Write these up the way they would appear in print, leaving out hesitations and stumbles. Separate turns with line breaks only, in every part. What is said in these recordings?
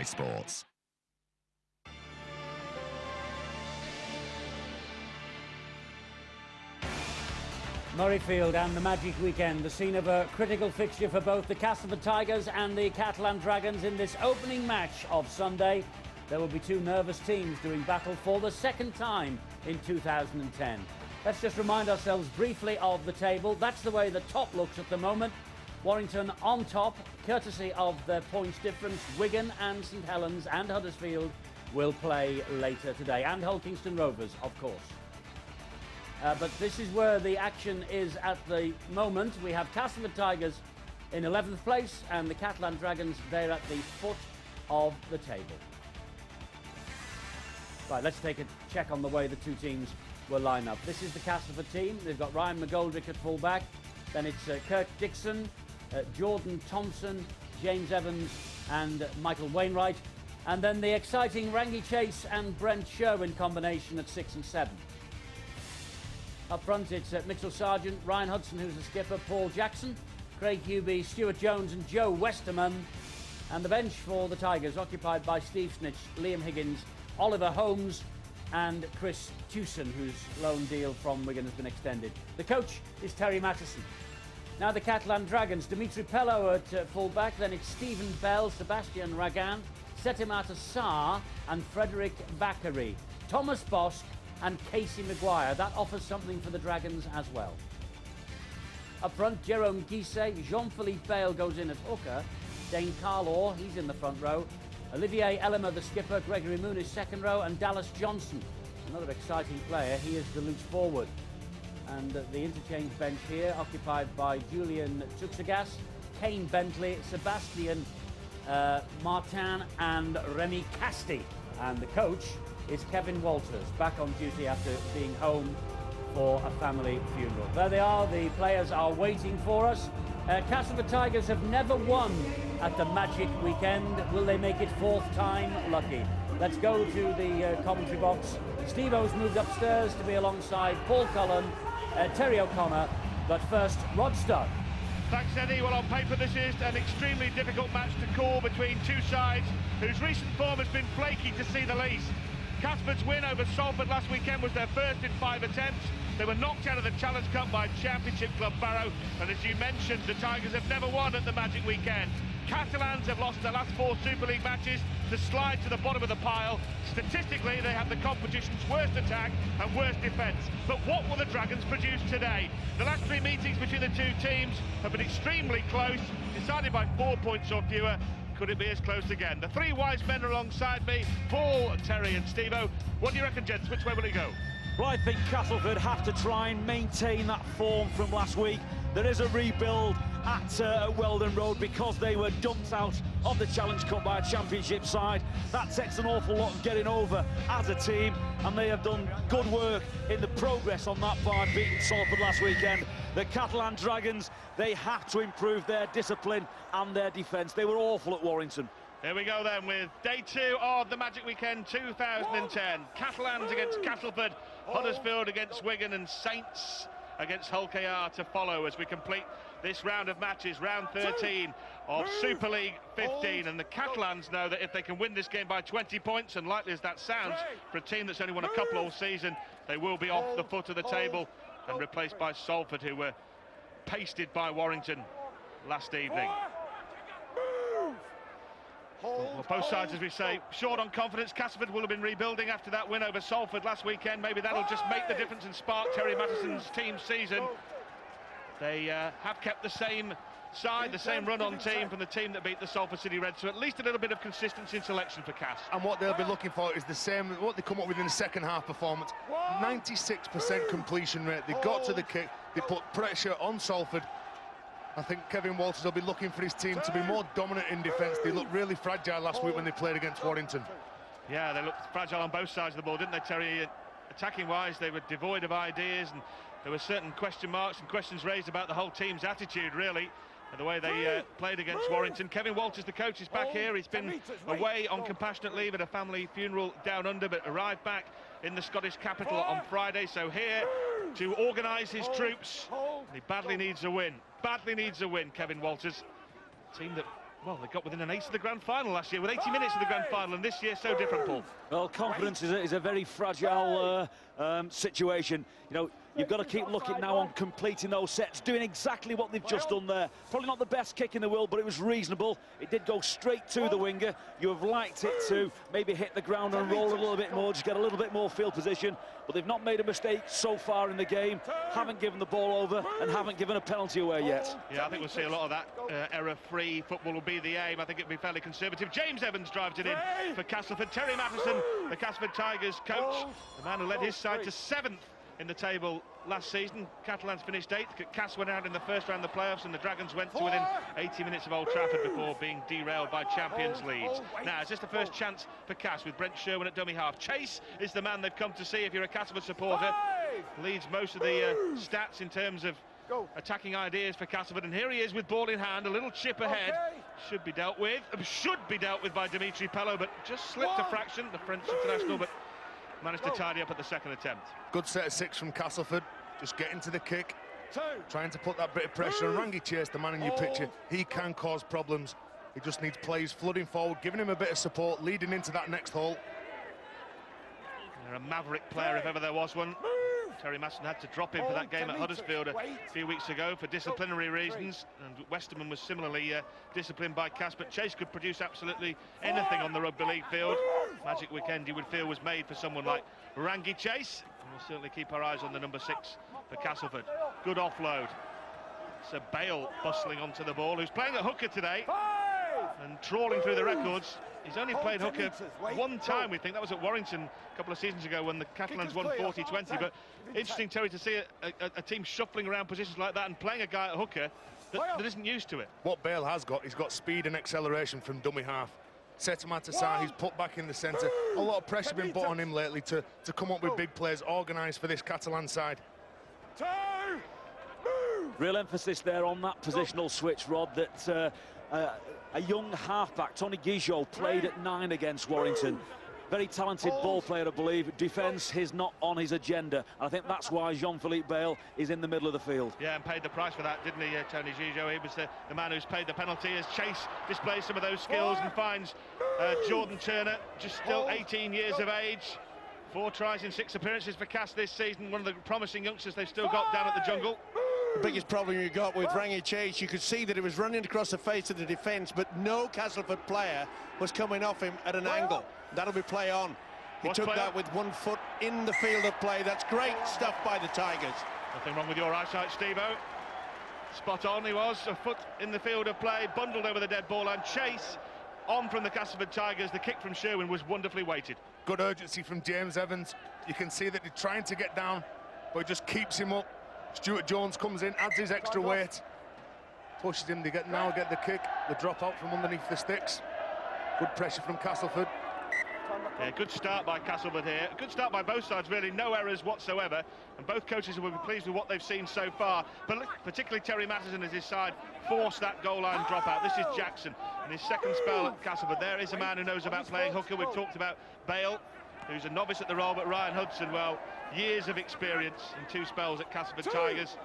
Sports.
Murrayfield and the Magic Weekend, the scene of a critical fixture for both the Castleford Tigers and the Catalan Dragons in this opening match of Sunday. There will be two nervous teams doing battle for the second time in 2010. Let's just remind ourselves briefly of the table. That's the way the top looks at the moment. Warrington on top, courtesy of their points difference. Wigan and St Helens and Huddersfield will play later today, and Hull Kingston Rovers, of course. But this is where the action is at the moment. We have Castleford Tigers in 11th place and the Catalan Dragons there at the foot of the table. Right, let's take a check on the way the two teams will line up. This is the Castleford team. They've got Ryan McGoldrick at full-back. Then it's Kirk Dixon, Jordan Thompson, James Evans and Michael Wainwright. And then the exciting Rangi Chase and Brent Sherwin combination at 6 and 7. Up front, it's Mitchell Sargent, Ryan Hudson, who's the skipper, Paul Jackson, Craig Hubie, Stuart Jones and Joe Westerman. And the bench for the Tigers, occupied by Steve Snitch, Liam Higgins, Oliver Holmes and Chris Tewson, whose loan deal from Wigan has been extended. The coach is Terry Mattison. Now the Catalan Dragons, Dimitri Pello at full-back, then it's Stephen Bell, Sebastian Ragan, Setimata Sarr and Frederick Bakary. Thomas Bosk and Casey Maguire. That offers something for the Dragons as well. Up front, Jerome Guisset, Jean-Philippe Bale goes in at hooker, Dane Carlaw, he's in the front row, Olivier Ellimer, the skipper, Gregory Moon is second row, and Dallas Johnson, another exciting player, he is the loose forward. And the interchange bench here, occupied by Julian Tuxagas, Kane Bentley, Sebastian Martin and Remy Casti. And the coach is Kevin Walters, back on duty after being home for a family funeral. There they are, the players are waiting for us. Castleford Tigers have never won at the Magic Weekend. Will they make it fourth time lucky? Let's go to the commentary box. Steve-O's moved upstairs to be alongside Paul Cullen, Terry O'Connor, but first, Rod Studd.
Thanks, Eddie. Well, on paper, this is an extremely difficult match to call between two sides whose recent form has been flaky, to say the least. Castleford's win over Salford last weekend was their first in 5 attempts. They were knocked out of the Challenge Cup by Championship club Barrow, and as you mentioned, the Tigers have never won at the Magic Weekend. Catalans have lost their last 4 Super League matches to slide to the bottom of the pile. Statistically, they have the competition's worst attack and worst defence. But what will the Dragons produce today? The last 3 meetings between the two teams have been extremely close, decided by 4 points or fewer. Could it be as close again? The 3 wise men are alongside me, Paul, Terry and Steve-O. What do you reckon, gents? Which way will it go?
Well, I think Castleford have to try and maintain that form from last week. There is a rebuild at Weldon Road because they were dumped out of the Challenge Cup by a Championship side. That takes an awful lot of getting over as a team, and they have done good work in the progress on that by beating Salford last weekend. The Catalan Dragons, they have to improve their discipline and their defence. They were awful at Warrington.
Here we go then with day 2 of the Magic Weekend 2010. Catalans against Castleford, Huddersfield against Wigan and Saints against Hull KR to follow as we complete this round of matches, round 13 of Super League 15. And the Catalans know that if they can win this game by 20 points, and likely as that sounds for a team that's only won a couple all season, they will be off the foot of the table and replaced by Salford, who were pasted by Warrington last evening. Well, both sides, as we say, short on confidence. Castleford will have been rebuilding after that win over Salford last weekend. Maybe that'll just make the difference and spark Terry Mattison's team season. They have kept the same side, the same run-on team from the team that beat the Salford City Reds, so at least a little bit of consistency in selection for Cass.
And what they'll be looking for is the same, what they come up with in the second half performance. 96% completion rate. They got to the kick, they put pressure on Salford. I think Kevin Walters will be looking for his team to be more dominant in defence. They looked really fragile last week when they played against Warrington.
Yeah, they looked fragile on both sides of the ball, didn't they, Terry? Attacking-wise, they were devoid of ideas, and there were certain question marks and questions raised about the whole team's attitude, really, and the way they played against Warrington. Kevin Walters, the coach, is back here. He's been away on compassionate leave at a family funeral down under, but arrived back in the Scottish capital on Friday, so here to organise his troops. He badly needs a win. Badly needs a win, Kevin Walters. A team that Well, they got within an ace of the grand final last year, with 80 minutes of the grand final, and this year so different, Paul.
Well, confidence is a very fragile situation. You know, you've got to keep looking now on completing those sets, doing exactly what they've just done there. Probably not the best kick in the world, but it was reasonable. It did go straight to the winger. You have liked it to maybe hit the ground and roll a little bit more, just get a little bit more field position. But they've not made a mistake so far in the game, haven't given the ball over and haven't given a penalty away yet.
Yeah, I think we'll see a lot of that. Error-free football will be the aim. I think it'll be fairly conservative. James Evans drives it in for Castleford. Terry Matheson, the Castleford Tigers coach, the man who led his side to 7th in the table last season. Catalans finished 8th. Cass went out in the first round of the playoffs, and the Dragons went to within 80 minutes of Old Trafford before being derailed by Champions Leeds. Now, is this the first chance for Cass with Brent Sherwin at dummy half? Chase is the man they've come to see if you're a Castleford supporter. Leads most of the stats in terms of attacking ideas for Castleford, and here he is with ball in hand, a little chip ahead. Should be dealt with by Dimitri Pello, but just slipped a fraction, the French international, but managed to tidy up at the second attempt.
Good set of 6 from Castleford, just getting to the kick, trying to put that bit of pressure on Rangi Chase, the man in your picture. He can cause problems. He just needs players flooding forward, giving him a bit of support, leading into that next hole.
They're a maverick player if ever there was one. Terry Matheson had to drop him for that game at Huddersfield a few weeks ago for disciplinary reasons, and Westerman was similarly disciplined by Cass, but Chase could produce absolutely anything on the rugby league field. Magic Weekend, you would feel, was made for someone like Rangi Chase, and we'll certainly keep our eyes on the number 6 for Castleford. Good offload. So Bale bustling onto the ball, who's playing at hooker today and trawling through the records. He's only played hooker one time, we think. That was at Warrington a couple of seasons ago when the Catalans won 40-20. But interesting, Terry, to see a team shuffling around positions like that and playing a guy at hooker that isn't used to it.
What Bale has got, he's got speed and acceleration from dummy half. Set him out aside, he's put back in the centre. A lot of pressure been put on him lately to come up with big plays, organised for this Catalan side.
Real emphasis there on that positional switch, Rod, that a young halfback, Tony Guijo, played at 9 against Warrington. Very talented ball player, I believe. Defence is not on his agenda. And I think that's why Jean-Philippe Bale is in the middle of the field.
Yeah, and paid the price for that, didn't he, Tony Guijo? He was the man who's paid the penalty as Chase displays some of those skills and finds Jordan Turner, just still 18 years of age. 4 tries in 6 appearances for Cass this season. One of the promising youngsters they've still got down at the Jungle.
The biggest problem you got with Rangi Chase, you could see that it was running across the face of the defence, but no Castleford player was coming off him at an angle. That'll be play on. He took that with 1 foot in the field of play. That's great stuff by the Tigers.
Nothing wrong with your eyesight, Steve-O. Spot on he was, a foot in the field of play, bundled over the dead ball, and Chase on from the Castleford Tigers. The kick from Sherwin was wonderfully weighted.
Good urgency from James Evans. You can see that he's trying to get down, but he just keeps him up. Stuart Jones comes in, adds his extra weight, pushes him to get the kick, the drop out from underneath the sticks. Good pressure from Castleford.
Yeah, good start by Castleford here. Good start by both sides, really. No errors whatsoever. And both coaches will be pleased with what they've seen so far. But particularly Terry Matheson as his side forced that goal line dropout. This is Jackson in his second spell at Castleford. There is a man who knows about playing hooker. We've talked about Bale, who's a novice at the role, but Ryan Hudson, well, years of experience in 2 spells at Castleford Tigers.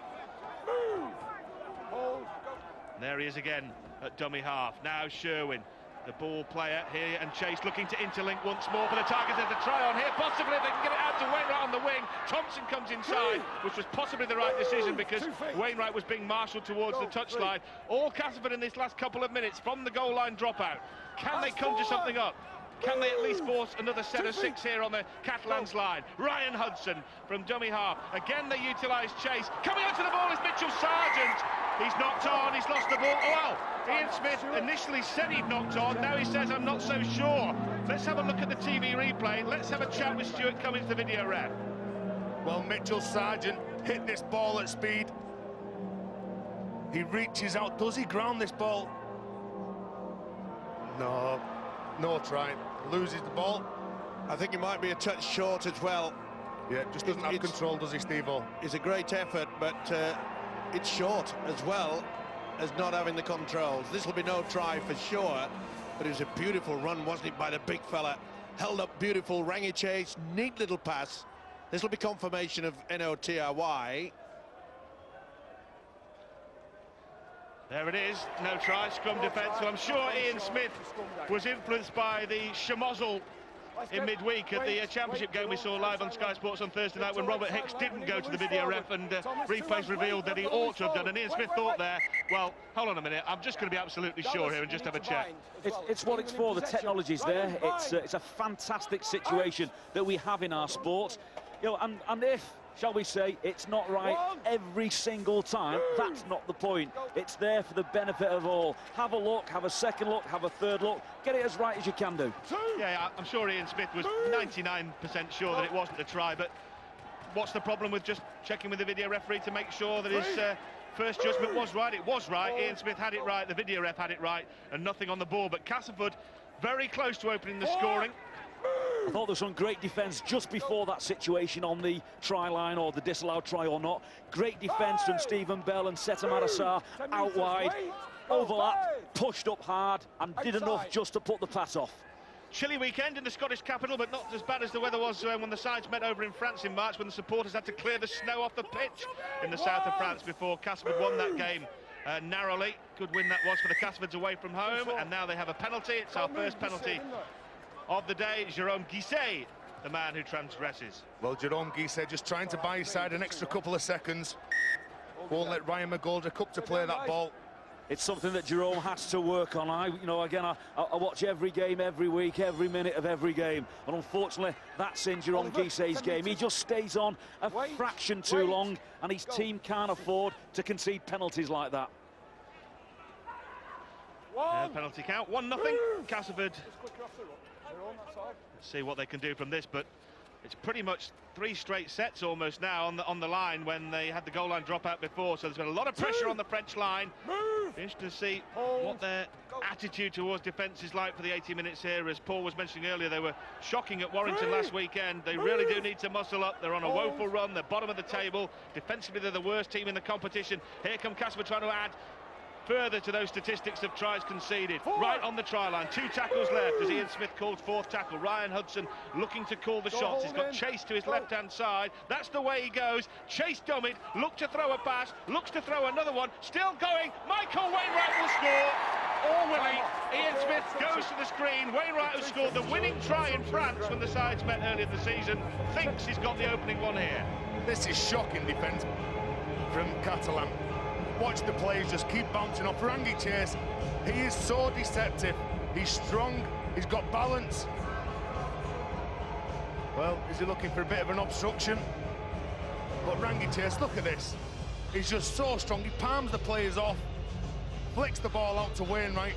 And there he is again at dummy half. Now Sherwin, the ball player here, and Chase looking to interlink once more for the Tigers. There's a try on here, possibly if they can get it out to Wainwright on the wing. Thompson comes inside, which was possibly the right decision because Wainwright was being marshalled towards the touchline. All Castleford in this last couple of minutes from the goal line dropout. Can they conjure something up? Can they at least force another set of 6 here on the Catalans line? Ryan Hudson from dummy half. Again, they utilise Chase. Coming onto the ball is Mitchell Sargent. He's knocked on, he's lost the ball. Oh, well, Ian Smith initially said he'd knocked on. Now he says, I'm not so sure. Let's have a look at the TV replay. Let's have a chat with Stuart Cummins, the video ref.
Well, Mitchell Sargent hit this ball at speed. He reaches out. Does he ground this ball? No try. Loses the ball.
I think he might be a touch short as well.
Yeah, just doesn't have control, does he, Steve-O?
It's a great effort, but it's short as well as not having the controls. This will be no try for sure, but it was a beautiful run, wasn't it, by the big fella? Held up beautiful, Rangi Chase, neat little pass. This will be confirmation of NOTRY.
There it is, no try, scrum defence. So I'm sure Ian Smith was influenced by the schmozzle in midweek at the championship game we saw live on Sky Sports on Thursday night when Robert Hicks didn't go to the video ref and replays revealed that he ought to have done. And Ian Smith thought there, well, hold on a minute, I'm just going to be absolutely sure here and just have a check.
It's what it's for, the technology's there. It's a fantastic situation that we have in our sport. You know, and if, shall we say, it's not right every single time, that's not the point. It's there for the benefit of all. Have a look, have a second look, have a third look, get it as right as you can do.
Yeah, I'm sure Ian Smith was 99% sure that it wasn't a try, but what's the problem with just checking with the video referee to make sure that his first judgment was right? It was right, Ian Smith had it right, the video ref had it right, and nothing on the ball. But Castleford very close to opening the scoring.
I thought there was some great defence just before that situation on the try line, or the disallowed try or not. Great defence from Stephen Bell and Seta Marassar out wide. Overlap, pushed up hard and did enough just to put the pass off.
Chilly weekend in the Scottish capital, but not as bad as the weather was when the sides met over in France in March, when the supporters had to clear the snow off the pitch in the south of France before Castleford won that game narrowly. Good win that was for the Castlefords away from home, and now they have a penalty. It's our first penalty of the day. Jérôme Guisset, the man who transgresses.
Well, Jérôme Guisset just trying to buy his side an extra couple of seconds. Won't let Ryan McGoldrick up to play that ball.
It's something that Jérôme has to work on. I watch every game, every week, every minute of every game, and unfortunately, that's in Jérôme Guisset's game. He just stays on a fraction too long, and his team can't afford to concede penalties like that.
Penalty count, 1-0. Castleford. Let's see what they can do from this, but it's pretty much 3 straight sets almost now on the line when they had the goal line drop out before. So there's been a lot of pressure on the French line. Interesting to see what their attitude towards defence is like for the 80 minutes here. As Paul was mentioning earlier, they were shocking at Warrington last weekend. They really do need to muscle up. They're on a woeful run. They're bottom of the table. Defensively, they're the worst team in the competition. Here come Castleford trying to add further to those statistics of tries conceded. Right on the try line, 2 tackles left as Ian Smith called 4th tackle. Ryan Hudson looking to call the shots. He's got Chase to his left-hand side. That's the way he goes. Chase dummied, looked to throw a pass, looks to throw another one, still going. Michael Wainwright will score. Or will he? Ian Smith goes to the screen. Wainwright, who scored the winning try in France when the sides met earlier in the season, thinks he's got the opening one here.
This is shocking defence from Catalans. Watch the players just keep bouncing off. Rangi Chase, he is so deceptive. He's strong, he's got balance. Well, is he looking for a bit of an obstruction? But Rangi Chase, look at this. He's just so strong. He palms the players off, flicks the ball out to Wainwright,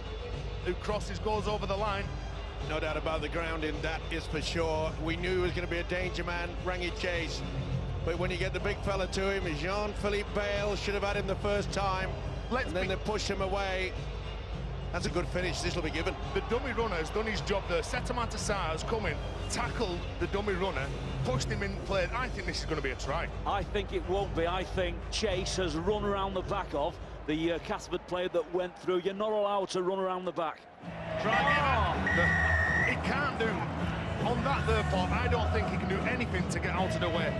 who crosses, goes over the line.
No doubt about the grounding, that is for sure. We knew he was going to be a danger man, Rangi Chase. But when you get the big fella to him, Jean-Philippe Bale should have had him the first time. And then they push him away. That's a good finish. This will be given.
The dummy runner has done his job there. Seta Marassar has come in, tackled the dummy runner, pushed him in play. I think this is going to be a try.
I think it won't be. I think Chase has run around the back of the Castleford player that went through. You're not allowed to run around the back.
He can't do. On that third part, I don't think he can do anything to get out of the way.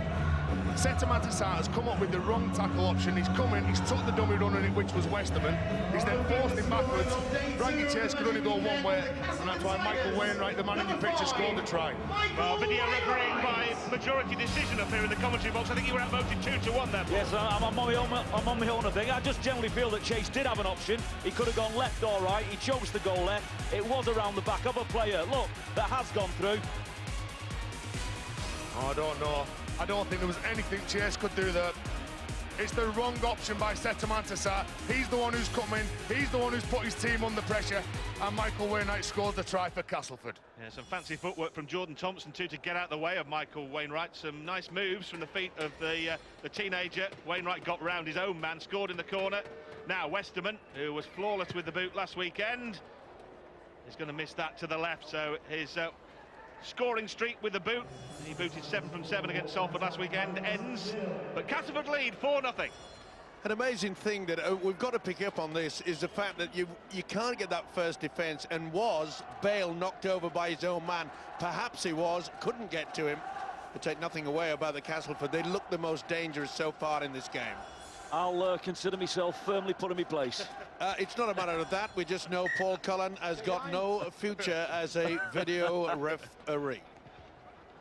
Seta Marassar has come up with the wrong tackle option. He's come in, he's took the dummy runner in it, which was Westerman. He's then forced him backwards. Rangi Chase could only go one way, and that's why Michael Wainwright, the man in your picture, scored the try.
Well, video refereeing by majority decision up here in the commentary box. I think you were outvoted 2-1 there.
Yes, I'm on my own, I think. I just generally feel that Chase did have an option. He could have gone left or right. He chose to go left. It was around the back of a player, look, that has gone through.
Oh, I don't know. I don't think there was anything Chase could do there. It's the wrong option by Seta Marassar. He's the one who's come in. He's the one who's put his team under pressure. And Michael Wainwright scored the try for Castleford.
Yeah, some fancy footwork from Jordan Thompson too to get out the way of Michael Wainwright. Some nice moves from the feet of the teenager. Wainwright got round his own man, scored in the corner. Now Westerman, who was flawless with the boot last weekend, is going to miss that to the left. So his scoring streak with the boot, he booted 7 from 7 against Salford last weekend, ends. But Castleford lead 4-0.
An amazing thing that we've got to pick up on this is the fact that you can't get that first defence. And was Bale knocked over by his own man? Perhaps he was, couldn't get to him. To take nothing away about the Castleford, they look the most dangerous so far in this game.
I'll consider myself firmly put in my place.
It's not a matter of that. We just know Paul Cullen has got no future as a video referee.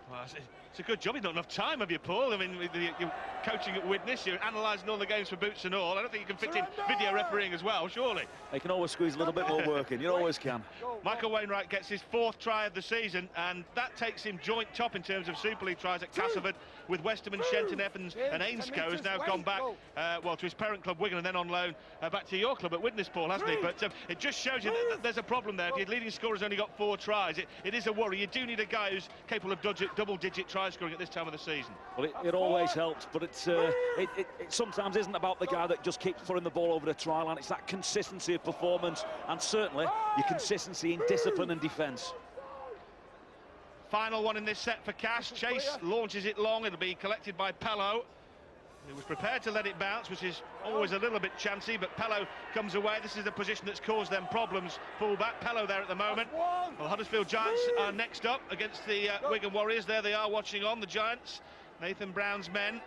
Well, it's a good job. You've not enough time, have you, Paul? I mean, you're coaching at Widnes, you're analysing all the games for boots and all. I don't think you can fit in video refereeing as well, surely.
They can always squeeze a little bit more work in. You always can.
Michael Wainwright gets his 4th try of the season, and that takes him joint top in terms of Super League tries at Castleford, with Westerman, Shenton, Evans and Ainscoe has now gone back, well, to his parent club Wigan and then on loan back to your club at Widnes, Paul, hasn't he? But it just shows you that there's a problem there. If your leading scorer's only got 4 tries, it is a worry. You do need a guy who's capable of double-digit try scoring at this time of the season.
Well, it always helps, but it sometimes isn't about the guy that just keeps putting the ball over the try line. It's that consistency of performance and certainly your consistency in discipline and defence.
Final one in this set for Cash. Chase launches it long. It'll be collected by Pello, who was prepared to let it bounce, which is always a little bit chancy, but Pello comes away. This is the position that's caused them problems. Full-back, Pello there at the moment. Well, Huddersfield Giants are next up against the Wigan Warriors. There they are watching on, the Giants. Nathan Brown's men.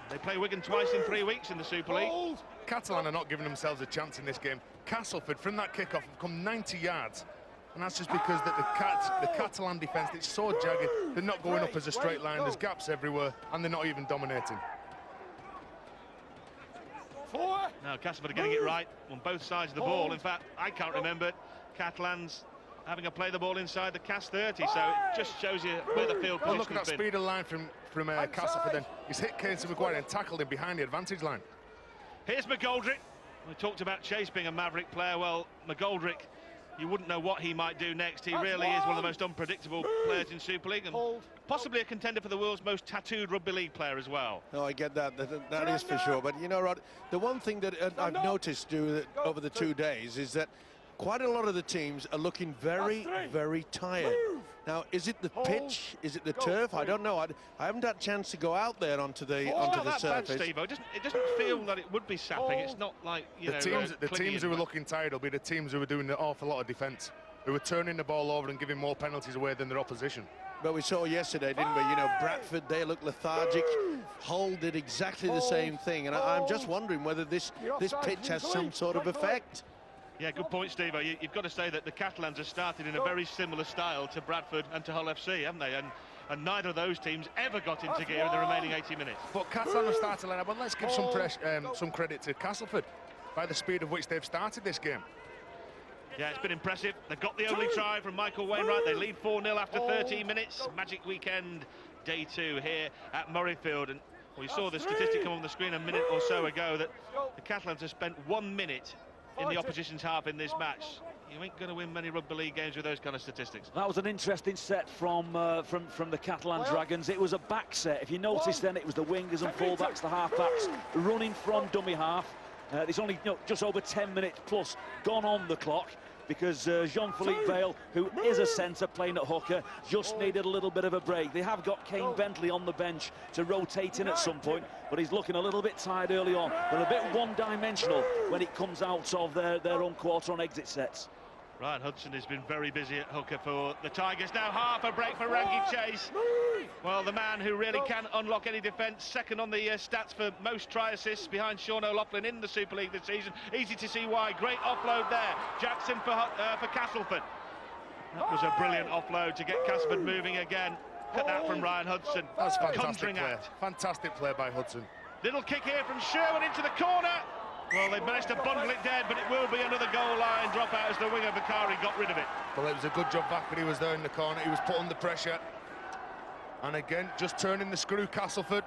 They play Wigan twice in 3 weeks in the Super League.
Catalan are not giving themselves a chance in this game. Castleford, from that kick-off, have come 90 yards. And that's just because the Catalan defence, it's so jagged, they're not going up as a straight line, there's gaps everywhere, and they're not even dominating.
Now, Castleford are getting it right on both sides of the ball. In fact, I can't remember Catalans having a play the ball inside the Cas 30, so it just shows you where the field position
look at that speed of line from Castleford then. He's hit Casey Maguire and tackled him behind the advantage line.
Here's McGoldrick. We talked about Chase being a maverick player. Well, McGoldrick, you wouldn't know what he might do next. He really is one of the most unpredictable players in Super League, and possibly a contender for the world's most tattooed rugby league player as well.
No, I get that. That is for sure. But you know, Rod, the one thing that I've noticed over the 2 days is that quite a lot of the teams are looking very, very tired. Now, is it the pitch? Is it the turf? I don't know. I haven't had a chance to go out there onto the surface.
Bad, it doesn't feel that it would be sapping. It's not like, you know,
the teams who are looking tired will be the teams who are doing an awful lot of defence, who are turning the ball over and giving more penalties away than their opposition.
But we saw yesterday, didn't we? You know, Bradford, they looked lethargic. Hull did exactly the same thing, and I'm just wondering whether this pitch has some sort of effect.
Yeah, good point, Steve. You've got to say that the Catalans have started in a very similar style to Bradford and to Hull FC, haven't they? And neither of those teams ever got into gear in the remaining 80 minutes.
But Catalan have started line up, but let's give some credit to Castleford by the speed of which they've started this game.
Yeah, it's been impressive. They've got the only try from Michael Wainwright. They lead 4-0 after 13 minutes. Magic Weekend Day 2 here at Murrayfield. And we saw the statistic come on the screen a minute or so ago that the Catalans have spent 1 minute in the opposition's half in this match. You ain't going to win many rugby league games with those kind of statistics.
That was an interesting set from the Catalan Dragons. It was a back set. If you notice, then it was the wingers and fullbacks, the halfbacks running from dummy half. There's only just over 10 minutes plus gone on the clock, because Jean-Philippe Vale, who is a centre playing at hooker, just needed a little bit of a break. They have got Kane Bentley on the bench to rotate in at some point, but he's looking a little bit tired early on. They're a bit one-dimensional when it comes out of their own quarter on exit sets.
Ryan Hudson has been very busy at hooker for the Tigers. Now half a break for Rangi Chase. Well, the man who really can unlock any defence, second on the stats for most try assists behind Sean O'Loughlin in the Super League this season. Easy to see why. Great offload there. Jackson for Castleford. That was a brilliant offload to get Castleford moving again. Look at that from Ryan Hudson.
That's fantastic play. Fantastic play by Hudson.
Little kick here from Sherwood into the corner. Well, they managed to bundle it dead, but it will be another goal line dropout as the winger Vicari got rid of it.
Well, it was a good job back when he was there in the corner. He was put under pressure. And again, just turning the screw, Castleford.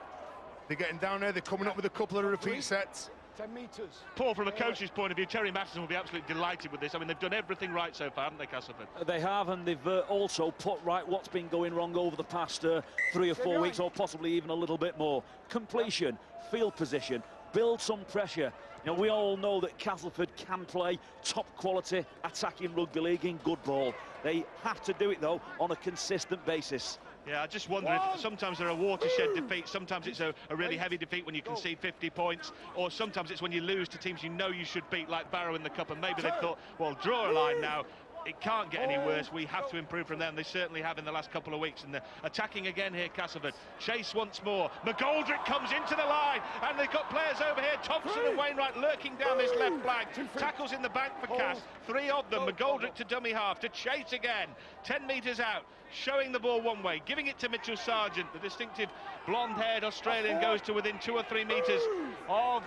They're getting down there. They're coming up with a couple of repeat sets.
10 metres. Paul, from a coach's point of view, Terry Matheson will be absolutely delighted with this. I mean, they've done everything right so far, haven't they, Castleford?
They have, and they've also put right what's been going wrong over the past 3 or 4 weeks, or possibly even a little bit more. Completion, field position, build some pressure. You know, we all know that Castleford can play top quality attacking rugby league in good ball. They have to do it, though, on a consistent basis.
Yeah, I just wonder if sometimes there are watershed defeats, sometimes it's a really heavy defeat when you concede 50 points, or sometimes it's when you lose to teams you know you should beat, like Barrow in the Cup, and maybe they thought, well, draw a line now, it can't get any worse. We have to improve from them. They certainly have in the last couple of weeks. And they're attacking again here, Castleford. Chase once more. McGoldrick comes into the line, and they've got players over here. Thompson and Wainwright lurking down this left flank. Tackles in the bank for Cass. 3 of them. McGoldrick to dummy half, to Chase again. 10 metres out, showing the ball one way, giving it to Mitchell Sargent. The distinctive blonde-haired Australian goes to within 2 or 3 metres of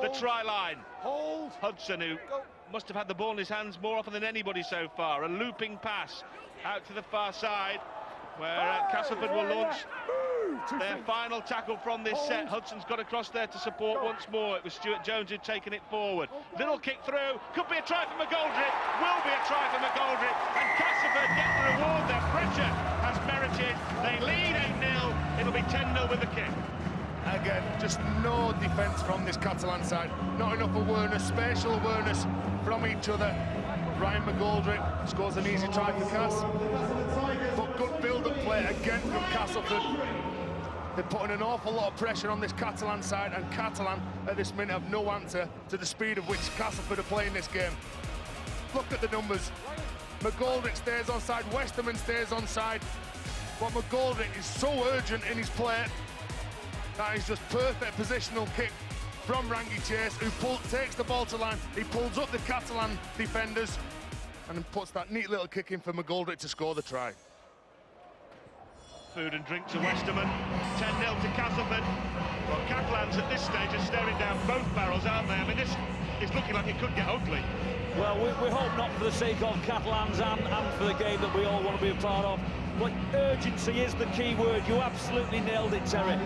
the try line. Hudson, who must have had the ball in his hands more often than anybody so far. A looping pass out to the far side, where Castleford will launch their final tackle from this set. Hudson's got across there to support once more. It was Stuart Jones who'd taken it forward. Little kick through, could be a try for McGoldrick, will be a try for McGoldrick, and Castleford get the reward. Their pressure has merited. They lead 8-0. It'll be 10-0 with the kick.
Again, just no defence from this Catalan side. Not enough awareness, spatial awareness from each other. Ryan McGoldrick scores an easy try for Cass. But good build-up play again from Castleford. They're putting an awful lot of pressure on this Catalan side, and Catalan at this minute have no answer to the speed of which Castleford are playing this game. Look at the numbers. McGoldrick stays onside, Westerman stays onside. But McGoldrick is so urgent in his play. That is just perfect positional kick from Rangi Chase, who takes the ball to line. He pulls up the Catalan defenders and then puts that neat little kick in for McGoldrick to score the try.
Food and drink to Westerman. 10-0 to Castleford. Well, Catalans at this stage are staring down both barrels, aren't they? I mean, this is looking like it could get ugly.
Well, we hope not, for the sake of Catalans and for the game that we all want to be a part of. But urgency is the key word. You absolutely nailed it, Terry.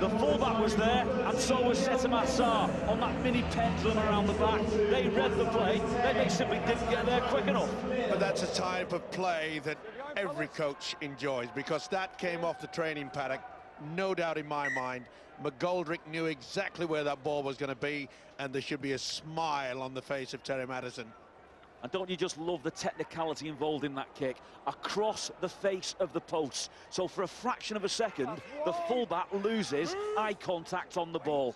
The fullback was there, and so was Setamassar on that mini pendulum around the back. They read the play, they simply didn't get there quick enough.
But that's a type of play that every coach enjoys, because that came off the training paddock, no doubt in my mind. McGoldrick knew exactly where that ball was going to be, and there should be a smile on the face of Terry Madison.
And don't you just love the technicality involved in that kick? Across the face of the post. So for a fraction of a second, the fullback loses eye contact on the ball.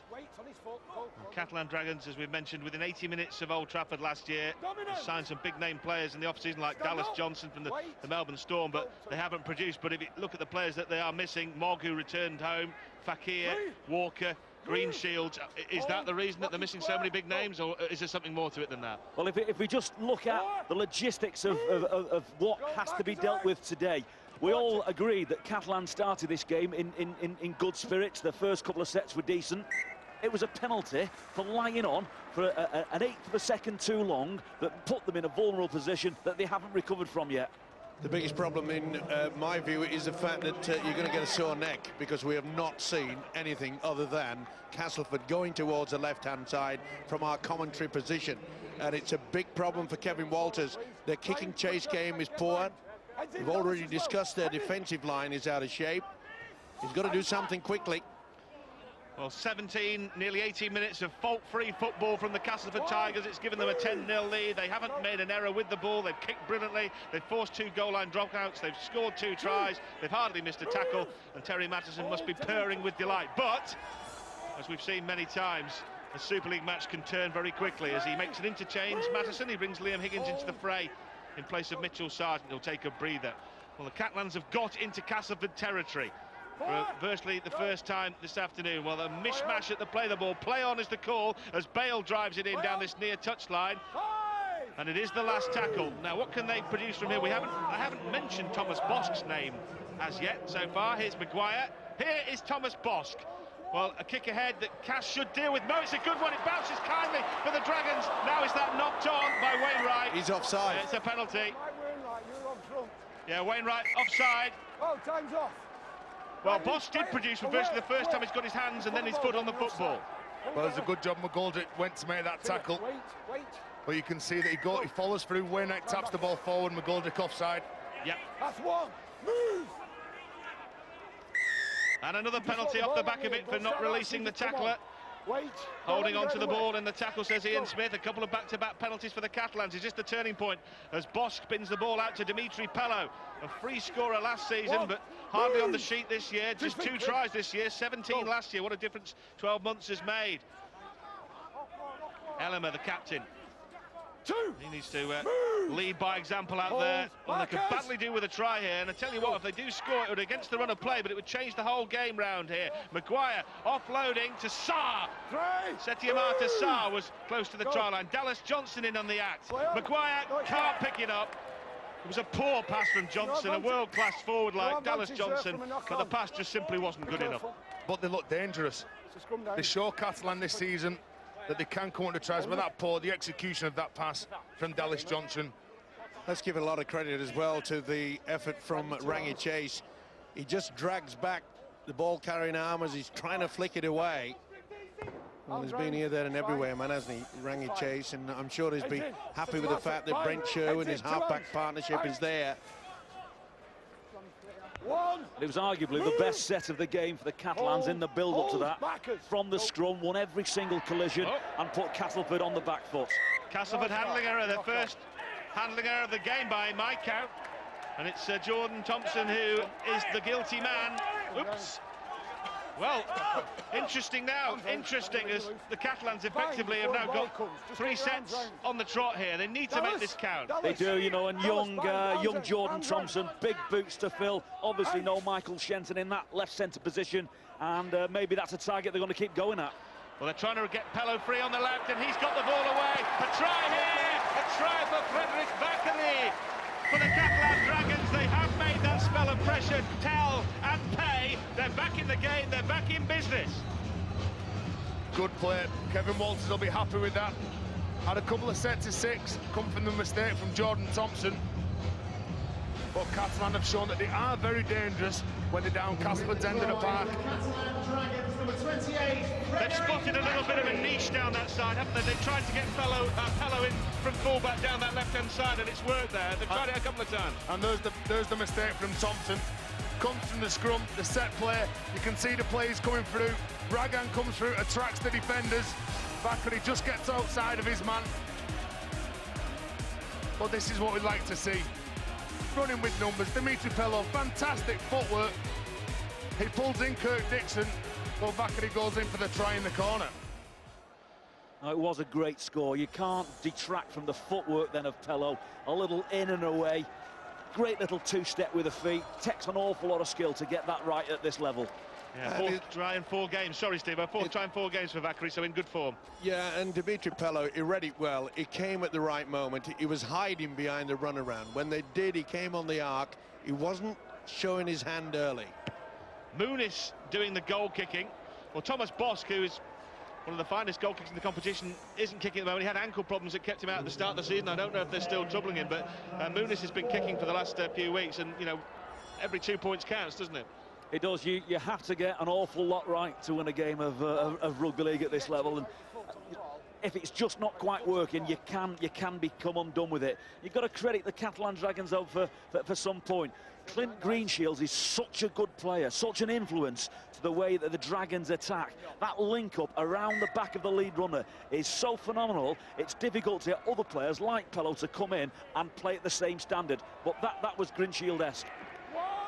Catalan Dragons, as we've mentioned, within 80 minutes of Old Trafford last year, have signed some big-name players in the off-season, like Dallas Johnson from the Melbourne Storm, but they haven't produced. But if you look at the players that they are missing, Mogg, who returned home, Fakir, Walker, Greenshields, is that the reason that they're missing so many big names, or is there something more to it than that?
Well, if we just look at the logistics of what has to be dealt with today, we all agree that Catalan started this game in good spirits. The first couple of sets were decent. It was a penalty for lying on for an eighth of a second too long that put them in a vulnerable position that they haven't recovered from yet.
The biggest problem, in my view, is the fact that you're going to get a sore neck, because we have not seen anything other than Castleford going towards the left-hand side from our commentary position. And it's a big problem for Kevin Walters. Their kicking chase game is poor. We've already discussed their defensive line is out of shape. He's got to do something quickly.
Well, 17, nearly 18 minutes of fault-free football from the Castleford Tigers. It's given them a 10-0 lead. They haven't made an error with the ball. They've kicked brilliantly. They've forced 2 goal-line dropouts. They've scored 2 tries. They've hardly missed a tackle. And Terry Mattison must be purring with delight. But, as we've seen many times, a Super League match can turn very quickly. As he makes an interchange, Mattison, he brings Liam Higgins into the fray in place of Mitchell Sargent. He'll take a breather. Well, the Catalans have got into Castleford territory for virtually the first time this afternoon. Well, a mishmash at the play. The ball play on is the call as Bale drives it in down this near touchline, and it is the last tackle. Now, what can they produce from here? I haven't mentioned Thomas Bosk's name as yet so far. Here's Maguire. Here is Thomas Bosk. Well, a kick ahead that Cass should deal with. No, it's a good one. It bounces kindly for the Dragons. Now is that knocked on by Wainwright?
He's offside.
It's a penalty. Yeah, Wainwright offside.
Oh, time's off.
Well, Bosk did produce for virtually the first time he's got his hands and then his foot on the football.
Well, it's a good job McGoldrick went to make that tackle.
Wait.
But you can see that he follows through. Wainwright taps the ball forward. McGoldrick offside.
Yeah.
That's one. Move.
And another penalty off the back of it for not releasing the tackler.
Wait.
Holding on to the ball, and the tackle, says Ian Smith. A couple of back-to-back penalties for the Catalans. Is this the turning point as Bosk spins the ball out to Dimitri Pello, a free scorer last season, but hardly on the sheet this year. Just 2 tries this year, 17 last year. What a difference 12 months has made. Elmer, the captain. He needs to lead by example out there. Well, they could badly do with a try here, and I tell you what, if they do score, it would against the run of play, but it would change the whole game round here. Maguire offloading to Sarr. Setiamata Sarr was close to the try line. Dallas Johnson in on the act. Maguire can't pick it up. It was a poor pass from Johnson, a world-class forward like Dallas Johnson, but the pass just simply wasn't good enough.
But they look dangerous. They show Catalan this season that they can come under tries, but that poor, the execution of that pass from Dallas Johnson.
Let's give a lot of credit as well to the effort from Rangi Chase. He just drags back the ball-carrying arm as he's trying to flick it away. Well, he's been here, there and everywhere, man, hasn't he, Rangi Chase, and I'm sure he's been happy with the fact that Brent Sherwood and his half-back partnership is there.
It was arguably the best set of the game for the Catalans in the build-up to that. From the scrum, won every single collision and put Castleford on the back foot.
Castleford handling error, their first handling error of the game by my count. And it's Jordan Thompson who is the guilty man. Oops. Well, interesting now, interesting as the Catalans effectively have now got 3 sets on the trot here. They need to make this count.
They do, you know, and young Jordan Thompson, big boots to fill. Obviously no Michael Shenton in that left centre position, and maybe that's a target they're going to keep going at.
Well, they're trying to get Pello free on the left, and he's got the ball away. A try here, a try for Frederick Bakary. For the Catalan Dragons, they have made that spell of pressure tell and pay. They're back in the game, they're back in business.
Good play. Kevin Walters will be happy with that. Had a couple of sets of 6, come from the mistake from Jordan Thompson. But Catalan have shown that they are very dangerous when they're down Castleford's end of the park.
They've spotted a little bit of a niche down that side, haven't they? They've tried to get Pello in from fullback down that left-hand side, and it's worked there. They've tried it a couple of times.
And there's the mistake from Thompson. Comes from the scrum, the set play. You can see the plays coming through. Bragan comes through, attracts the defenders. Bakary just gets outside of his man. But this is what we'd like to see. Running with numbers, Dimitri Pello, fantastic footwork. He pulls in Kirk Dixon, but Bakary goes in for the try in the corner.
It was a great score. You can't detract from the footwork then of Pello. A little in and away. Great little two-step with the feet. Takes an awful lot of skill to get that right at this level.
Yeah, 4th try in 4 games. Sorry, Steve, 4th try in 4 games for Bakary, so in good form.
Yeah, and Dimitri Pello, he read it well. He came at the right moment. He was hiding behind the runaround. When they did, he came on the arc. He wasn't showing his hand early.
Muniz doing the goal kicking. Well, Thomas Bosk, who is one of the finest goal kicks in the competition, isn't kicking at the moment. He had ankle problems that kept him out at the start of the season. I don't know if they're still troubling him, but Muniz has been kicking for the last few weeks, and, you know, every 2 points counts, doesn't it?
It does. You have to get an awful lot right to win a game of rugby league at this level, and if it's just not quite working, you can become undone with it. You've got to credit the Catalan Dragons out for some point. Clint Greenshields is such a good player, such an influence to the way that the Dragons attack. That link-up around the back of the lead runner is so phenomenal, it's difficult to get other players like Pello to come in and play at the same standard. But that was Greenshield-esque.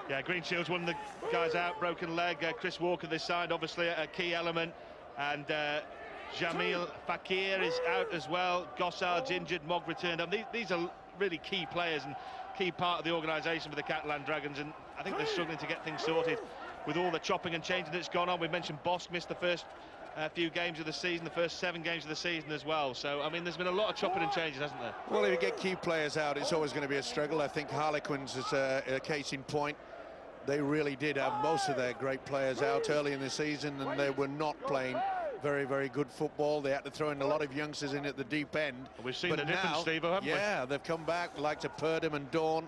Yeah, Greenshields, one of the guys out, broken leg. Chris Walker this side, obviously a key element. And Jamil Fakir is out as well. Gossard's injured, Mogg returned up. These are really key players and key part of the organisation for the Catalan Dragons, and I think they're struggling to get things sorted with all the chopping and changing that's gone on. We mentioned Bosk missed the first few games of the season, the first 7 games of the season as well. So, I mean, there's been a lot of chopping and changes, hasn't there?
Well, if you get key players out, it's always going to be a struggle. I think Harlequins is a case in point. They really did have most of their great players out early in the season, and they were not playing very, very good football. They had to throw in a lot of youngsters in at the deep end.
We've seen the difference, Steve, haven't we?
Yeah, they've come back, like to Purdham and Dawn,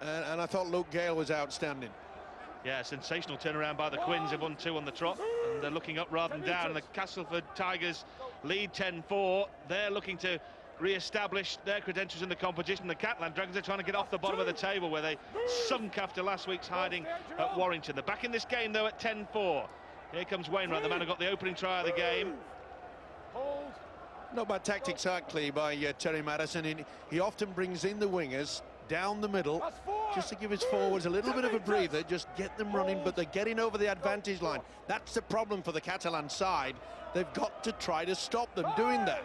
and I thought Luke Gale was outstanding.
Yeah, sensational turnaround by the Quins. They've won 2 on the trot, and they're looking up rather than down. And the Castleford Tigers lead 10-4. They're looking to re-establish their credentials in the competition. The Catalan Dragons are trying to get off the bottom of the table where they sunk after last week's hiding at Warrington. They're back in this game, though, at 10-4. Here comes Wainwright, the man who got the opening try of the game.
Not bad tactics, actually, by Terry Madison. He often brings in the wingers down the middle just to give his forwards a little bit of a breather, just get them running, but they're getting over the advantage line. That's the problem for the Catalan side. They've got to try to stop them doing that.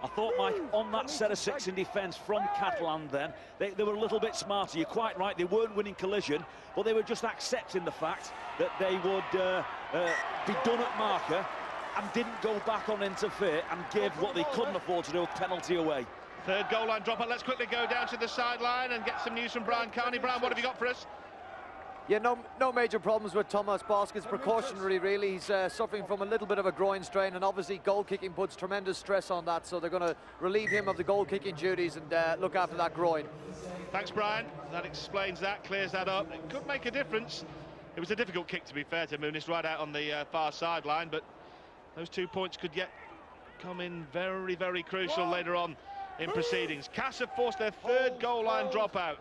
I thought, Mike, on that set of 6 in defence from Catalans then, they were a little bit smarter. You're quite right, they weren't winning collision, but they were just accepting the fact that they would be done at marker and didn't go back on interfere and give what they couldn't afford to do, a penalty away.
Third goal line dropout. Let's quickly go down to the sideline and get some news from Brian Carney. Brian, what have you got for us?
Yeah, no major problems with Thomas Bosk. It's precautionary, really. He's suffering from a little bit of a groin strain, and obviously goal kicking puts tremendous stress on that, so they're going to relieve him of the goal kicking duties and look after that groin.
Thanks, Brian. That explains that, clears that up. It could make a difference. It was a difficult kick, to be fair to Muniz, right out on the far sideline, but those 2 points could yet come in very, very crucial later on in proceedings. Cass have forced their third goal line dropout.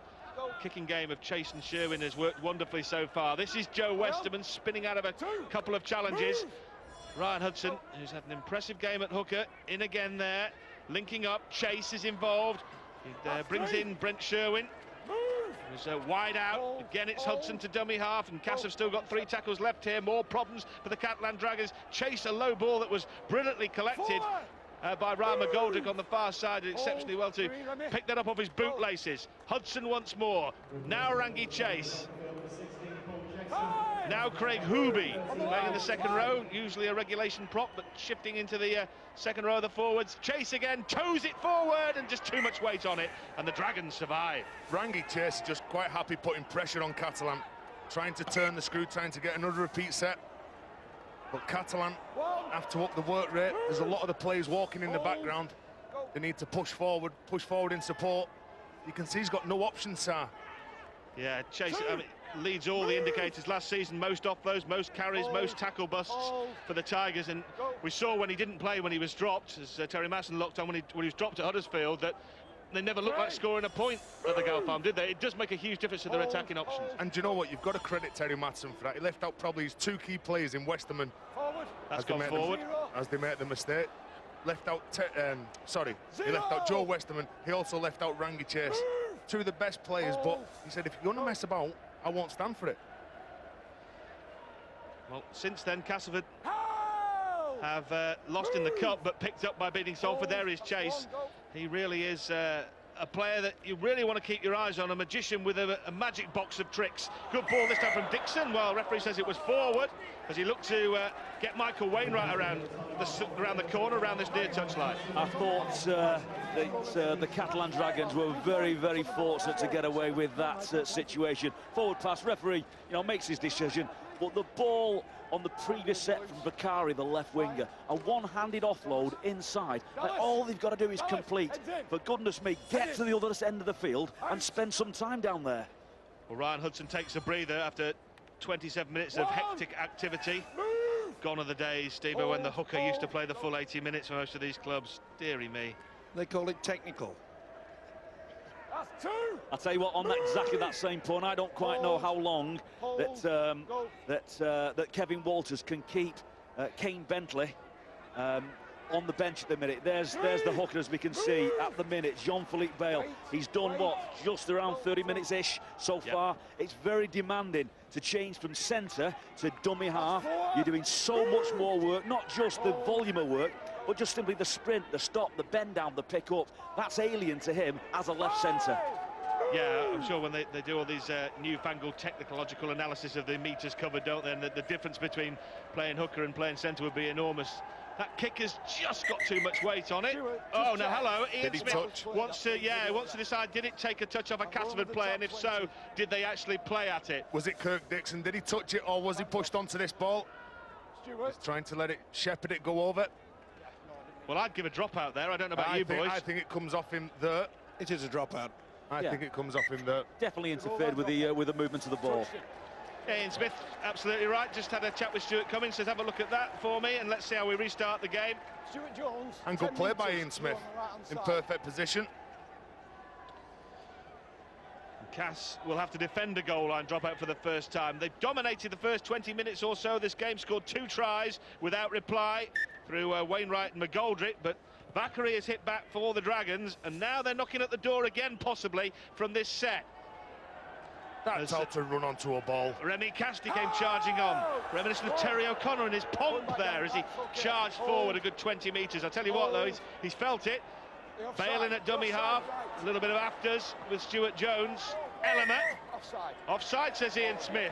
Kicking game of Chase and Sherwin has worked wonderfully so far. This is Joe Westerman spinning out of a couple of challenges. Ryan Hudson, who's had an impressive game at hooker, in again there, linking up. Chase is involved. He brings in Brent Sherwin. There's a wide out. Again, it's Hudson to dummy half, and Cass have still got 3 tackles left here. More problems for the Catalan Dragons. Chase a low ball that was brilliantly collected by Ryan McGoldrick on the far side, did exceptionally well to pick that up off his bootlaces. Hudson once more. Now Rangi Chase. Now Craig Hooby playing in the second row, usually a regulation prop, but shifting into the second row of the forwards. Chase again, toes it forward, and just too much weight on it, and the Dragons survive.
Rangi Chase just quite happy putting pressure on Catalan, trying to turn the screw, trying to get another repeat set. But Catalan have to up the work rate. There's a lot of the players walking in the background. They need to push forward in support. You can see he's got no options, sir.
Yeah, Chase leads all the indicators last season. Most offloads, most carries, most tackle busts for the Tigers. And we saw when he didn't play, when he was dropped, as Terry Masson looked on when he was dropped at Huddersfield, that they never looked like scoring a point at the Gal Farm, did they? It does make a huge difference to their attacking options.
And do you know what? You've got to credit Terry Masson for that. He left out probably his 2 key players in Westerman.
That's gone forward.
As they made the mistake. Left out, he left out Joe Westerman. He also left out Rangi Chase. 2 of the best players, but he said, if you're going to mess about, I won't stand for it.
Well, since then, Castleford have lost in the cup, but picked up by beating Salford. There is Chase. He really is a player that you really want to keep your eyes on, a magician with a magic box of tricks. Good ball this time from Dixon. Well, referee says it was forward, as he looked to get Michael Wainwright around the corner, around this near touchline.
I thought that the Catalan Dragons were very, very fortunate to get away with that situation. Forward pass, referee, makes his decision, but the ball on the previous set from Bakari, the left winger, a one-handed offload inside. And all they've got to do is complete. For goodness me, get to the other end of the field and spend some time down there.
Well, Ryan Hudson takes a breather after 27 minutes of hectic activity. Gone are the days, Steve, when the hooker used to play the full 80 minutes for most of these clubs. Deary me.
They call it technical.
That's 2.
I'll tell you what, on exactly that same point, I don't quite know how long that Kevin Walters can keep Kane Bentley on the bench at the minute. There's the hooker, as we can see at the minute, Jean-Philippe Bale. He's done what, just around 30 minutes-ish so far. It's very demanding to change from centre to dummy half. You're doing so much more work, not just the volume of work, but just simply the sprint, the stop, the bend down, the pick up. That's alien to him as a left centre.
Yeah, I'm sure when they do all these newfangled technological analysis of the metres covered, don't they? And the difference between playing hooker and playing centre would be enormous. That kick has just got too much weight on it. Oh, now, hello, Ian Smith wants to decide, did it take a touch off a Castleford player, and if so, did they actually play at it?
Was it Kirk Dixon? Did he touch it, or was he pushed onto this ball? He's trying to let it, shepherd it, go over.
Well, I'd give a dropout there. I don't know about you boys.
I think it comes off him there.
It is a dropout.
I think it comes off him there.
Definitely interfered with the movement of the ball.
Yeah, Ian Smith, absolutely right. Just had a chat with Stuart Cummings, says have a look at that for me, and let's see how we restart the game.
Stuart Jones.
And good play by Ian Smith, in perfect position.
Cass will have to defend a goal line dropout for the first time. They've dominated the first 20 minutes or so. This game scored 2 tries without reply through Wainwright and McGoldrick, but Bakary has hit back for the Dragons, and now they're knocking at the door again, possibly, from this set.
That's how to run onto a ball.
Remy Casti came charging on, reminiscent of Terry O'Connor in his pomp there as he charged forward a good 20 metres. I'll tell you what, though, he's felt it. Bale in at dummy half, a little bit of afters with Stuart Jones. Ellimer. Offside, says Ian Smith.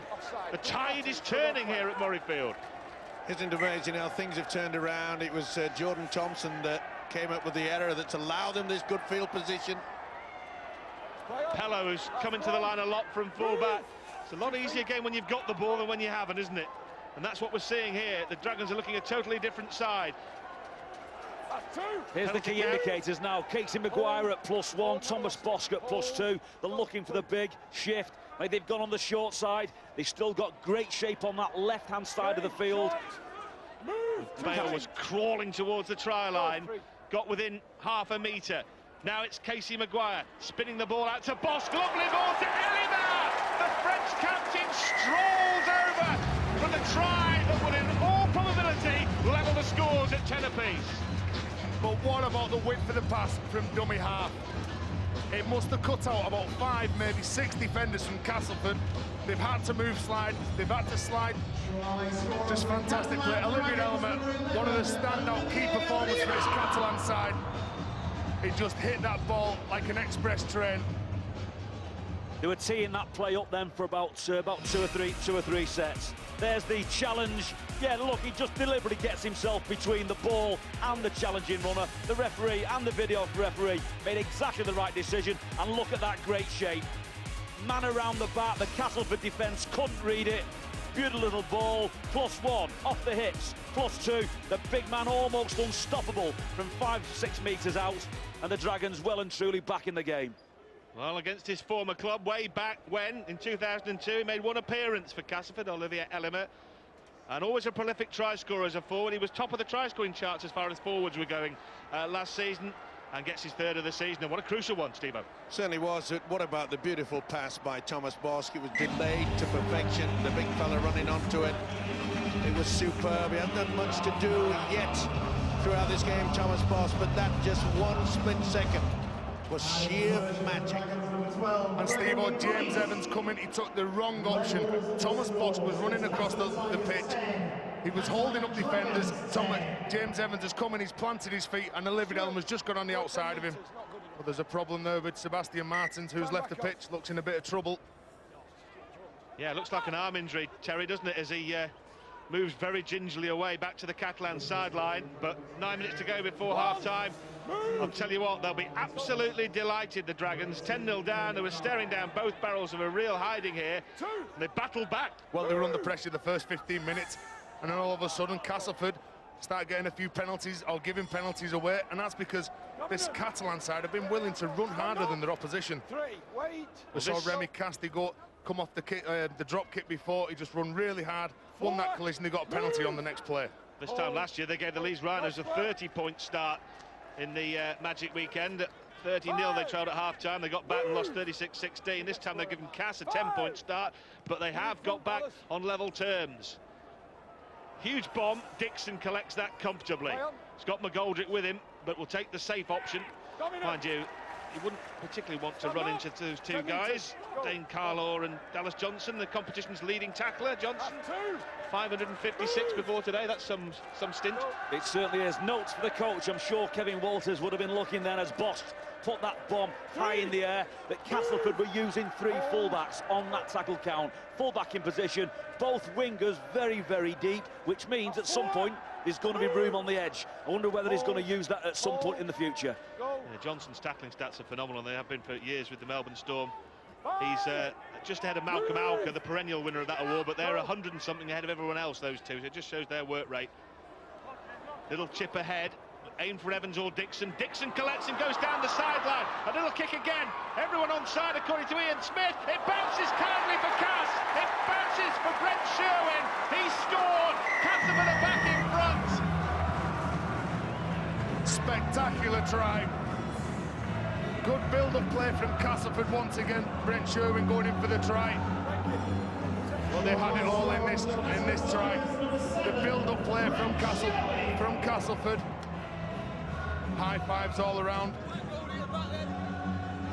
The tide is turning here at Murrayfield.
Isn't it amazing how things have turned around? It was Jordan Thompson that came up with the error that's allowed him this good field position.
Pello, who's come into the line a lot from full-back. It's a lot easier game when you've got the ball than when you haven't, isn't it? And that's what we're seeing here. The Dragons are looking a totally different side.
Here's the key indicators now. Casey Maguire at +1, Thomas Bosk at +2. They're looking for the big shift. They've gone on the short side. They've still got great shape on that left-hand side of the field.
Bale was crawling towards the try line, got within half a metre. Now it's Casey Maguire spinning the ball out to Bosk. Lovely ball to Ellimer. The French captain strolls over for the try that would, in all probability, level the scores at 10 apiece.
But what about the width of the pass from dummy half? It must have cut out about 5, maybe 6 defenders from Castleford. They've had to move slide, they've had to slide. Just fantastic play. Olivier Ellimer, one of the standout key performers for his Catalan side. He just hit that ball like an express train.
They were teeing that play up then for about two or three sets. There's the challenge. Yeah, look, he just deliberately gets himself between the ball and the challenging runner. The referee and the video referee made exactly the right decision. And look at that great shape. Man around the back, the Castleford defence couldn't read it. Beautiful little ball, +1 off the hits, +2. The big man almost unstoppable from 5-6 metres out. And the Dragons well and truly back in the game.
Well, against his former club, way back when, in 2002, he made one appearance for Castleford, Olivier Ellimer. And always a prolific try scorer as a forward. He was top of the try-scoring charts as far as forwards were going last season, and gets his 3rd of the season. And what a crucial one, Steve-O.
Certainly was. What about the beautiful pass by Thomas Bosk? It was delayed to perfection. The big fella running onto it. It was superb. He hasn't done much to do yet throughout this game, Thomas Bosk, but that just one split second was sheer magic.
And Steve-O, James Evans coming, he took the wrong option. Thomas Bosk was running across the pitch. He was holding up defenders. James Evans has come and he's planted his feet, and Olivier Ellimer's just gone on the outside of him. Well, there's a problem there with Sebastian Martins, who's left the pitch, looks in a bit of trouble.
Yeah, it looks like an arm injury, Terry, doesn't it, as he moves very gingerly away back to the Catalans sideline. But 9 minutes to go before half-time. I'll tell you what, they'll be absolutely delighted, the Dragons. 10-0 down, they were staring down both barrels of a real hiding here. They battled back.
Well, they were under pressure the first 15 minutes, and then all of a sudden Castleford start getting a few penalties or giving penalties away, and that's because this Catalan side have been willing to run harder than their opposition. We saw Remy Casti come off the drop kick before. He just run really hard, won that collision, they got a penalty on the next play.
This time last year they gave the Leeds Rhinos a 30-point start in the Magic Weekend. 30-0 they trailed at half-time. They got back and lost 36-16. This time they're giving Cass a 10-point start, but they have got back on level terms. Huge bomb. Dixon collects that comfortably. He's got McGoldrick with him, but will take the safe option. Mind you, he wouldn't particularly want to run into those two guys, Dane Carlaw and Dallas Johnson, the competition's leading tackler. Johnson, 556 before today. That's some stint.
It certainly is. Notes for the coach. I'm sure Kevin Walters would have been looking then as Bosk put that bomb high in the air, that Castleford were using 3 fullbacks on that tackle count. Fullback in position, both wingers very, very deep, which means at some point there's going to be room on the edge. I wonder whether he's going to use that at some point in the future.
Yeah, Johnson's tackling stats are phenomenal. They have been for years with the Melbourne Storm. He's just ahead of Malcolm Alker, the perennial winner of that award, but they're 100 and something ahead of everyone else, those two. So it just shows their work rate. Little chip ahead. Aim for Evans or Dixon. Dixon collects and goes down the sideline. A little kick again. Everyone onside according to Ian Smith. It bounces kindly for Cass. It bounces for Brent Sherwin. He scored. Castleford are back in front.
Spectacular try. Good build-up play from Castleford once again. Brent Sherwin going in for the try. Well, they had it all in this try. The build-up play from Castleford. High fives all around.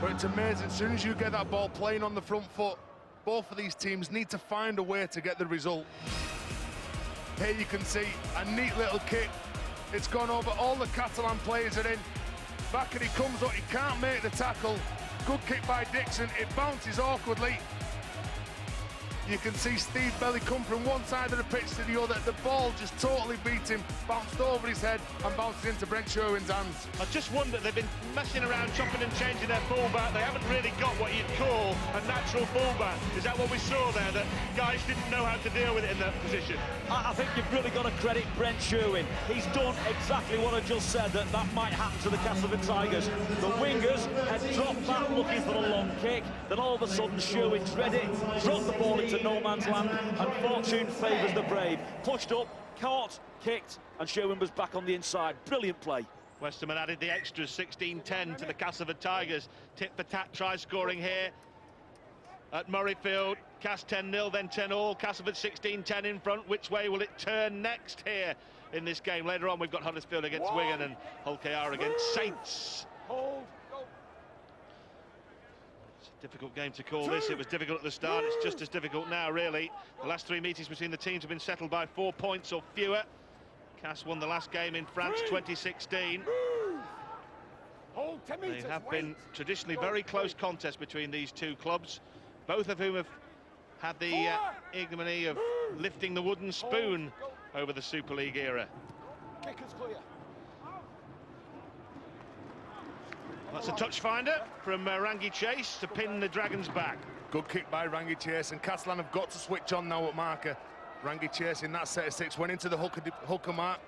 But it's amazing, as soon as you get that ball playing on the front foot, Both of these teams need to find a way to get the result. Here you can see a neat little kick. It's gone over, all the Catalan players are in. Back and he comes up, he can't make the tackle. Good kick by Dixon, it bounces awkwardly. You can see Steve Belly come from one side of the pitch to the other. The ball just totally beat him, bounced over his head and bounced into Brent Sherwin's hands.
I just wonder, they've been messing around, chopping and changing their fullback. They haven't really got what you'd call a natural fullback. Is that what we saw there, that guys didn't know how to deal with it in that position?
I think you've really got to credit Brent Sherwin. He's done exactly what I just said, that might happen to the Castleford Tigers. The wingers had dropped back looking for the long kick, then all of a sudden Sherwin's read it, dropped the ball into no man's land, and fortune favours the brave. Pushed up, caught, kicked, and Sherwin was back on the inside. Brilliant play.
Westerman added the extras, 16-10 to the Castleford Tigers. Tit for tat, try scoring here at Murrayfield. Cas 10-0, then 10-all. Castleford 16-10 in front. Which way will it turn next here in this game? Later on, we've got Huddersfield against Wigan and Hull KR against Saints.
Hold.
It's a difficult game to call this. It was difficult at the start. It's just as difficult now, really. The last 3 meetings between the teams have been settled by 4 points or fewer. Cas won the last game in France, 2016.
Hold 10 meters.
They have been traditionally very close contests between these two clubs, both of whom have had the ignominy of lifting the wooden spoon over the Super League era.
Kick is clear.
That's a touch finder from Rangi Chase to pin the Dragons back.
Good kick by Rangi Chase, and Catalan have got to switch on now at marker. Rangi Chase in that set of 6 went into the hooker mark.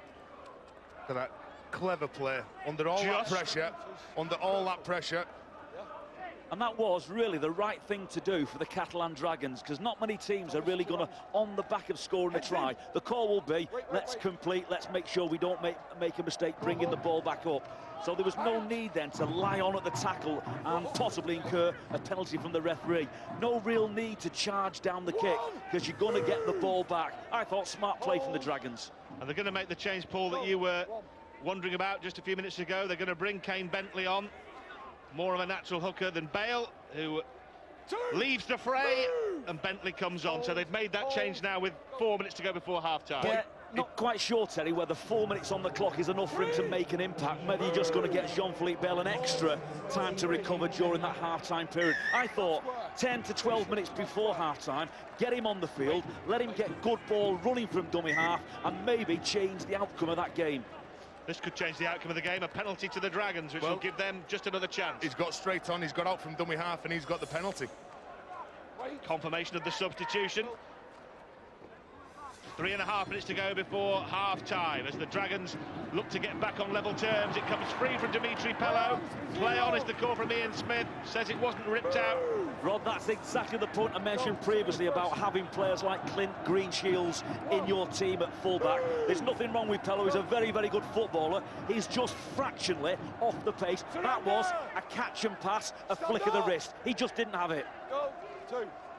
Look at that clever play under all that pressure,
And that was really the right thing to do for the Catalan Dragons, because not many teams are really going to, on the back of scoring a try, the call will be, let's complete, let's make sure we don't make a mistake bringing the ball back up. So there was no need then to lie on at the tackle and possibly incur a penalty from the referee. No real need to charge down the kick, because you're going to get the ball back. I thought smart play from the Dragons.
And they're going to make the change, Paul, that you were wondering about just a few minutes ago. They're going to bring Kane Bentley on. More of a natural hooker than Bale, who leaves the fray, and Bentley comes on. So they've made that change now with 4 minutes to go before half-time.
Yeah, not quite sure, Terry, whether 4 minutes on the clock is enough for him to make an impact. Maybe you're just going to get Jean-Philippe Bale an extra time to recover during that half-time period. I thought 10 to 12 minutes before half-time, get him on the field, let him get good ball running from dummy half, and maybe change the outcome of that game.
This could change the outcome of the game. A penalty to the Dragons, which will give them just another chance.
He's got straight on, he's got out from dummy half, and he's got the penalty.
Confirmation of the substitution. 3.5 minutes to go before half-time as the Dragons look to get back on level terms. It comes free from Dimitri Pello. Play on is the call from Ian Smith. Says it wasn't ripped out.
Rod, that's exactly the point I mentioned previously about having players like Clint Greenshields in your team at fullback. There's nothing wrong with Pello. He's a very, very good footballer. He's just fractionally off the pace. That was a catch and pass, a flick of the wrist. He just didn't have it.
Go, 2.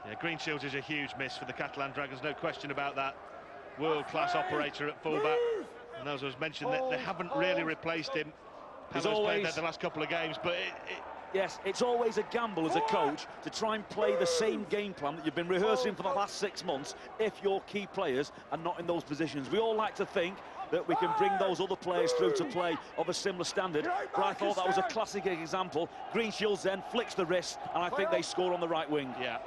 Yeah, Greenshields is a huge miss for the Catalan Dragons, no question about that. World-class operator at fullback. And as was mentioned, they haven't really replaced him. He's played there the last couple of games, but
yes, it's always a gamble as a coach to try and play the same game plan that you've been rehearsing for the last 6 months if your key players are not in those positions. We all like to think that we can bring those other players through to play of a similar standard, but I thought that was a classic example. Greenshields then flicks the wrist, and I think they score on the right wing.
Yeah.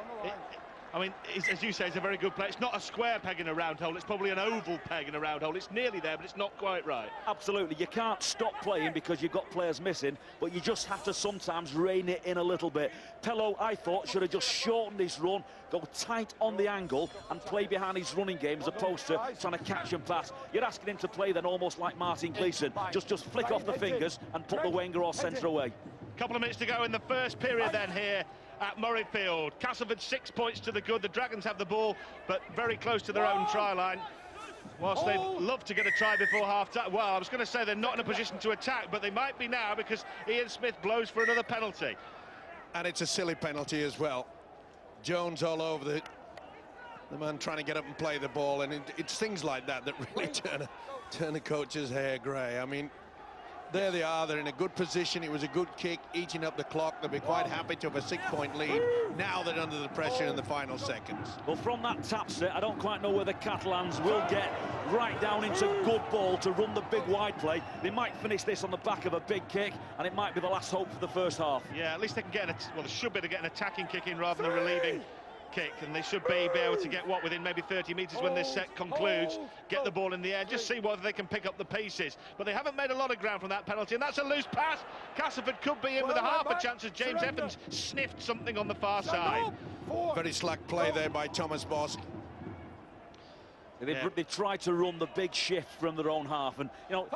I mean, as you say, it's a very good play. It's not a square peg in a round hole. It's probably an oval peg in a round hole. It's nearly there, but it's not quite right.
Absolutely. You can't stop playing because you've got players missing, but you just have to sometimes rein it in a little bit. Pello, I thought, should have just shortened his run, go tight on the angle and play behind his running game as opposed to trying to catch and pass. You're asking him to play then almost like Martin Gleeson. Just flick off the fingers and put the winger or centre away.
Couple of minutes to go in the first period then here at Murrayfield. Castleford 6 points to the good. The Dragons have the ball, but very close to their own try line. Whilst they'd love to get a try before half-time. Well, I was going to say they're not in a position to attack, but they might be now because Ian Smith blows for another penalty.
And it's a silly penalty as well. Jones all over the man trying to get up and play the ball, and it's things like that that really turn a coach's hair grey. I mean, There they are, they're in a good position. It was a good kick, eating up the clock. They'll be quite happy to have a 6-point lead. Now they're under the pressure in the final seconds.
Well, from that tap set, I don't quite know whether Catalans will get right down into good ball to run the big wide play. They might finish this on the back of a big kick, and it might be the last hope for the first half.
Yeah, at least they can get well, they should be able to get an attacking kick in rather than a relieving kick, and they should be able to get within maybe 30 metres when this set concludes, get the ball in the air, just see whether they can pick up the pieces. But they haven't made a lot of ground from that penalty, and that's a loose pass. Castleford could be in with a half a chance as James Evans sniffed something on the far side.
Very slack play there by Thomas Bosk.
They tried to run the big shift from their own half, and you know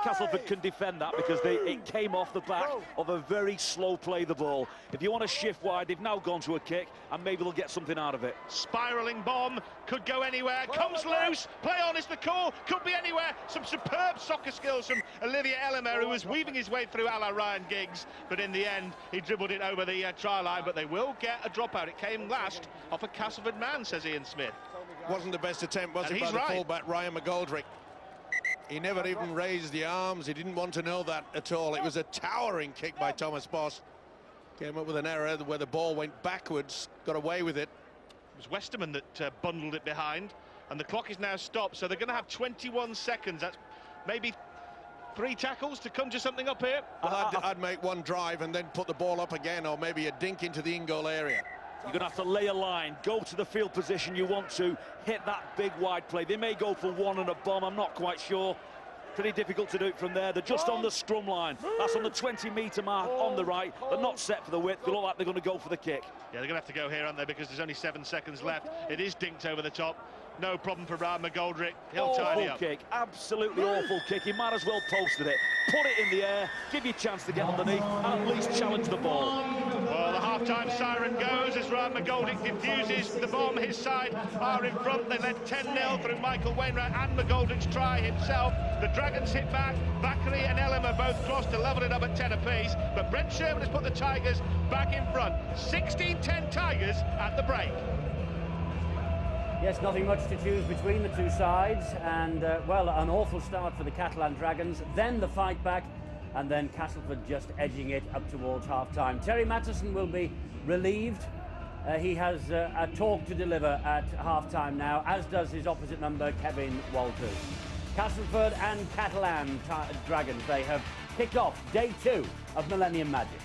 Castleford can defend that because it came off the back of a very slow play the ball. If you want to shift wide, they've now gone to a kick, and maybe they'll get something out of it.
Spiralling bomb, could go anywhere, comes loose, play on is the call, could be anywhere. Some superb soccer skills from Olivier Ellimer, who was weaving his way through a la Ryan Giggs, but in the end he dribbled it over the try line. But they will get a dropout. It came last off a Castleford man, says Ian Smith.
Wasn't the best attempt, was it, by the fullback Ryan McGoldrick? He never even raised the arms. He didn't want to know that at all. It was a towering kick by Thomas Bosk. Came up with an error where the ball went backwards, got away with it.
It was Westerman that bundled it behind, and the clock is now stopped, so they're going to have 21 seconds. That's maybe 3 tackles to conjure something up here.
Well, I'd make one drive and then put the ball up again, or maybe a dink into the in-goal area.
You're going to have to lay a line, go to the field position you want to, hit that big wide play. They may go for one and a bomb, I'm not quite sure. Pretty difficult to do it from there. They're just on the scrum line. That's on the 20-metre mark on the right. They're not set for the width. They look like they're going to go for the kick.
Yeah, they're going to have to go here, aren't they, because there's only 7 seconds left. It is dinked over the top. No problem for Ryan McGoldrick. He'll tidy up.
Awful kick, absolutely awful kick. He might as well posted it. Put it in the air, give you a chance to get underneath, and at least challenge the ball.
Well, the half-time siren goes as Ryan McGoldrick diffuses the bomb. His side are in front. They led 10-0 through Michael Wainwright and McGoldrick's try himself. The Dragons hit back. Bakary and Elam are both close to level it up at 10 apiece. But Brent Sherman has put the Tigers back in front. 16-10 Tigers at the break.
Yes, nothing much to choose between the two sides, and well, an awful start for the Catalan Dragons, then the fight back, and then Castleford just edging it up towards half-time. Terry Mattison will be relieved. He has a talk to deliver at half-time now, as does his opposite number, Kevin Walters. Castleford and Catalan Dragons, they have kicked off day 2 of Millennium Magic.